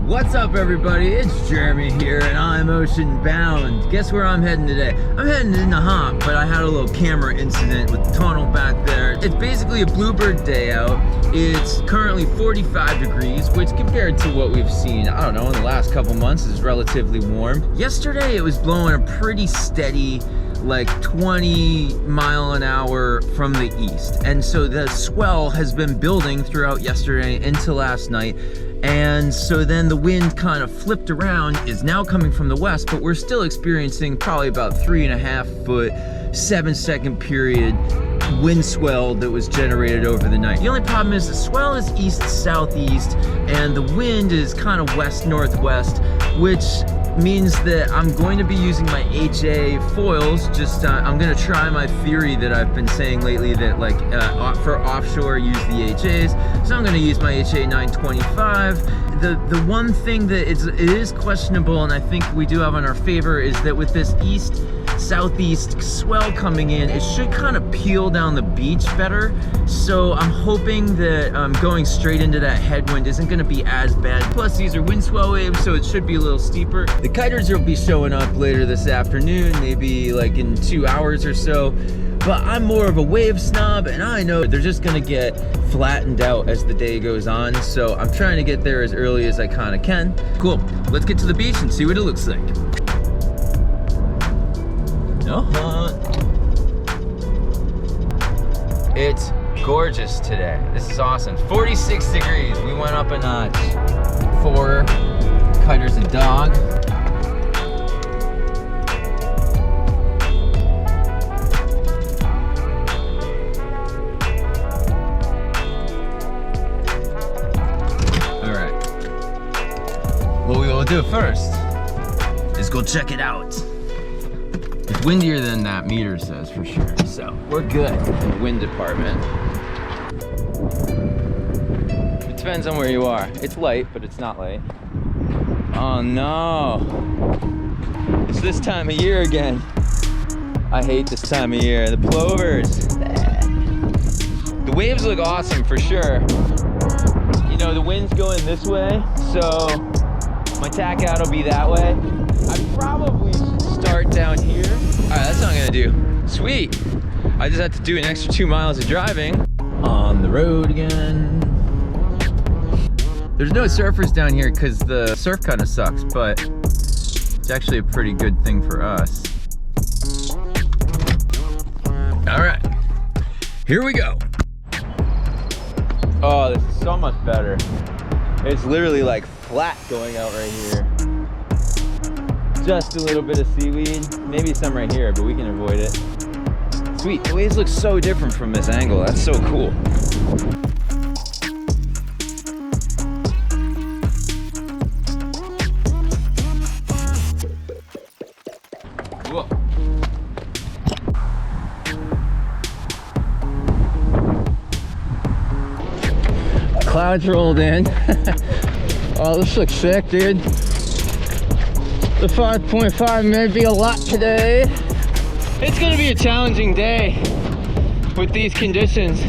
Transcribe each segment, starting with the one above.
What's up, everybody? It's Jeremy here, and I'm ocean bound. Guess where I'm heading today? I'm heading in the Hump, but I had a little camera incident with the tunnel back there. It's basically a bluebird day out. It's currently 45 degrees, which compared to what we've seen, I don't know, in the last couple months is relatively warm. Yesterday, it was blowing a pretty steady, like 20 mile an hour from the east. And so the swell has been building throughout yesterday into last night. And so then the wind kind of flipped around, is now coming from the west, but we're still experiencing probably about 3.5 foot, 7-second period wind swell that was generated over the night. The only problem is the swell is east-southeast and the wind is kind of west-northwest, which means that I'm going to be using my HA foils. I'm gonna try my theory that I've been saying lately that like for offshore use the HAs. So I'm gonna use my HA 925. The one thing that it is questionable, and I think we do have on our favor, is that with this east-southeast swell coming in, it should kind of peel down the beach better. So I'm hoping that going straight into that headwind isn't gonna be as bad. Plus these are wind swell waves, so it should be a little steeper. The kiters will be showing up later this afternoon, maybe like in 2 hours or so. But I'm more of a wave snob, and I know they're just gonna get flattened out as the day goes on. So I'm trying to get there as early as I kind of can. Cool, let's get to the beach and see what it looks like. It's gorgeous today. This is awesome. 46 degrees. We went up a notch. 4 kiters a dog. All right. What we will do first is go check it out. It's windier than that meter says for sure, so we're good in the wind department. It depends on where you are. It's light, but it's not light. Oh no! It's this time of year again. I hate this time of year. The plovers. The waves look awesome for sure. You know, the wind's going this way, so my tack out will be that way. I probably should start down here. All right, that's what I'm gonna do. Sweet. I just had to do an extra 2 miles of driving. On the road again. There's no surfers down here because the surf kind of sucks, but it's actually a pretty good thing for us. All right, here we go. Oh, this is so much better. It's literally like flat going out right here. Just a little bit of seaweed, maybe some right here, but we can avoid it. Sweet, the waves look so different from this angle. That's so cool. Whoa. Clouds rolled in. Oh, this looks sick, dude. The 5.5 may be a lot today. It's gonna be a challenging day with these conditions.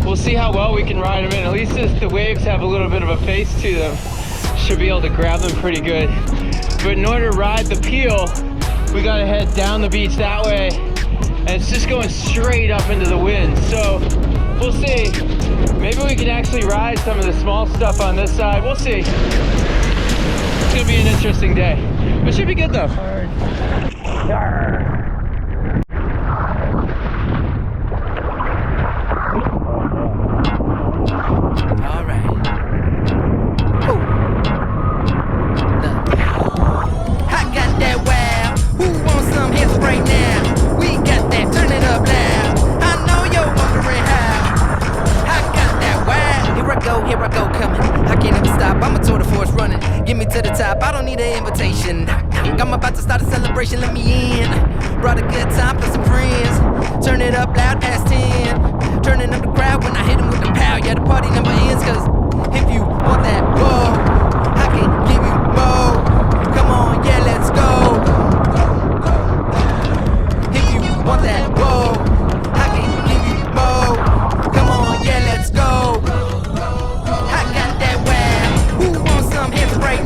We'll see how well we can ride them in. At least the waves have a little bit of a face to them. Should be able to grab them pretty good. But in order to ride the peel, we gotta head down the beach that way. And it's just going straight up into the wind. So we'll see. Maybe we can actually ride some of the small stuff on this side. We'll see. It's gonna be an interesting day. But it should be good though. Here I go, coming. I can't ever stop. I'm a tour de force running. Get me to the top. I don't need an invitation. I'm about to start a celebration. Let me in. Brought a good time for some friends. Turn it up loud past 10. Turning up the crowd when I hit them with the pow. Yeah, the party never ends. Cause if you want that, whoa, I can give you more. Come on, yeah, let's go. If you want that, whoa, I can give you more. Come on, yeah, let's go. I got that wow. Who wants some hands right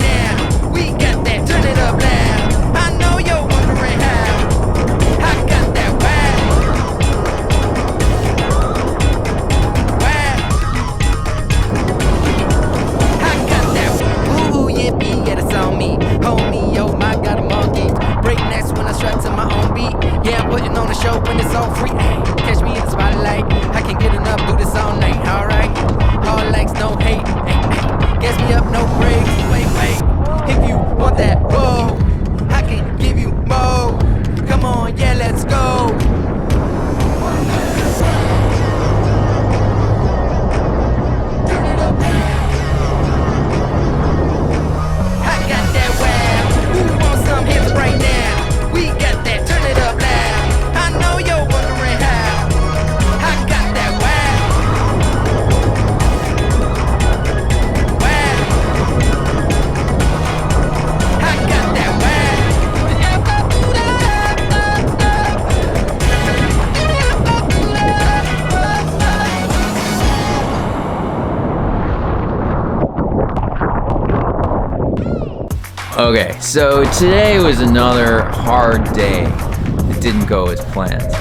Okay, so today was another hard day. It didn't go as planned.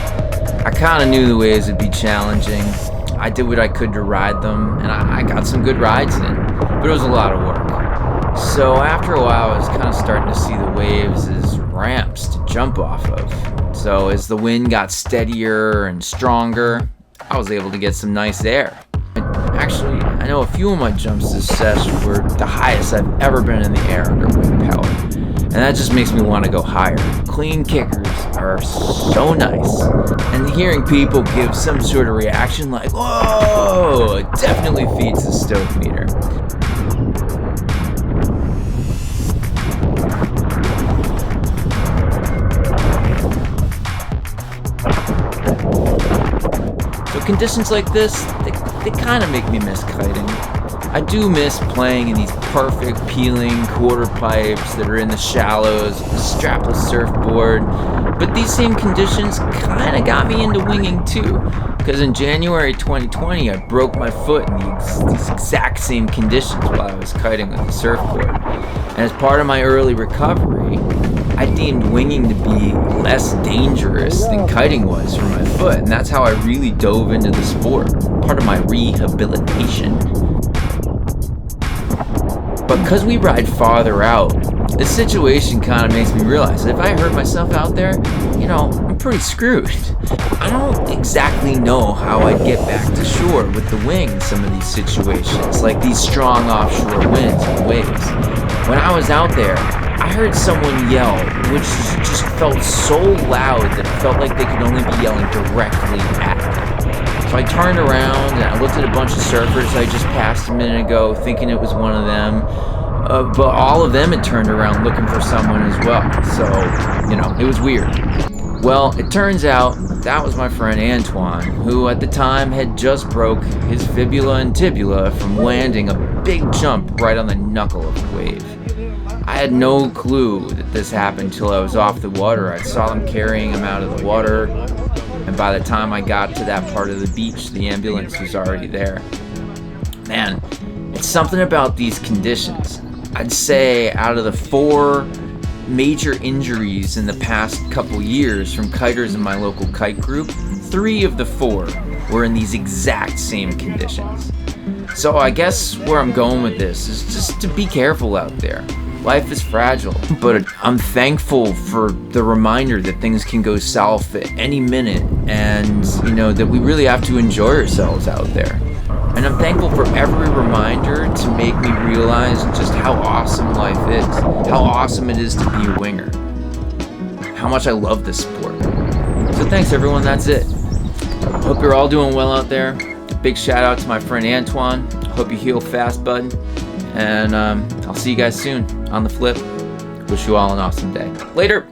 I kind of knew the waves would be challenging. I did what I could to ride them, and I got some good rides in, but it was a lot of work. So after a while, I was kind of starting to see the waves as ramps to jump off of. So as the wind got steadier and stronger, I was able to get some nice air. Actually, I know a few of my jumps this session were the highest I've ever been in the air under wind power. And that just makes me want to go higher. Clean kickers are so nice. And hearing people give some sort of reaction like, whoa, it definitely feeds the stoke meter. So conditions like this, they kind of make me miss kiting. I do miss playing in these perfect peeling quarter pipes that are in the shallows, the strapless surfboard, but these same conditions kind of got me into winging too, because in January 2020 I broke my foot in these exact same conditions while I was kiting with the surfboard. And as part of my early recovery, I deemed winging to be less dangerous than kiting was for my foot, and that's how I really dove into the sport, part of my rehabilitation. But because we ride farther out, this situation kind of makes me realize that if I hurt myself out there, I'm pretty screwed. I don't exactly know how I'd get back to shore with the wing in some of these situations, like these strong offshore winds and waves. When I was out there, I heard someone yell, which just felt so loud that it felt like they could only be yelling directly at me. So I turned around and I looked at a bunch of surfers I just passed a minute ago, thinking it was one of them. But all of them had turned around looking for someone as well. So, it was weird. Well, it turns out that was my friend Antoine, who at the time had just broke his fibula and tibula from landing a big jump right on the knuckle of the wave. I had no clue that this happened till I was off the water. I saw them carrying him out of the water, and by the time I got to that part of the beach, the ambulance was already there. Man, it's something about these conditions. I'd say out of the 4 major injuries in the past couple years from kiters in my local kite group, 3 of the 4 were in these exact same conditions. So I guess where I'm going with this is just to be careful out there. Life is fragile, but I'm thankful for the reminder that things can go south at any minute, and that we really have to enjoy ourselves out there. And I'm thankful for every reminder to make me realize just how awesome life is, how awesome it is to be a winger, how much I love this sport. So thanks everyone, that's it. Hope you're all doing well out there. A big shout out to my friend Antoine. Hope you heal fast, bud. And I'll see you guys soon on the flip. Wish you all an awesome day. Later.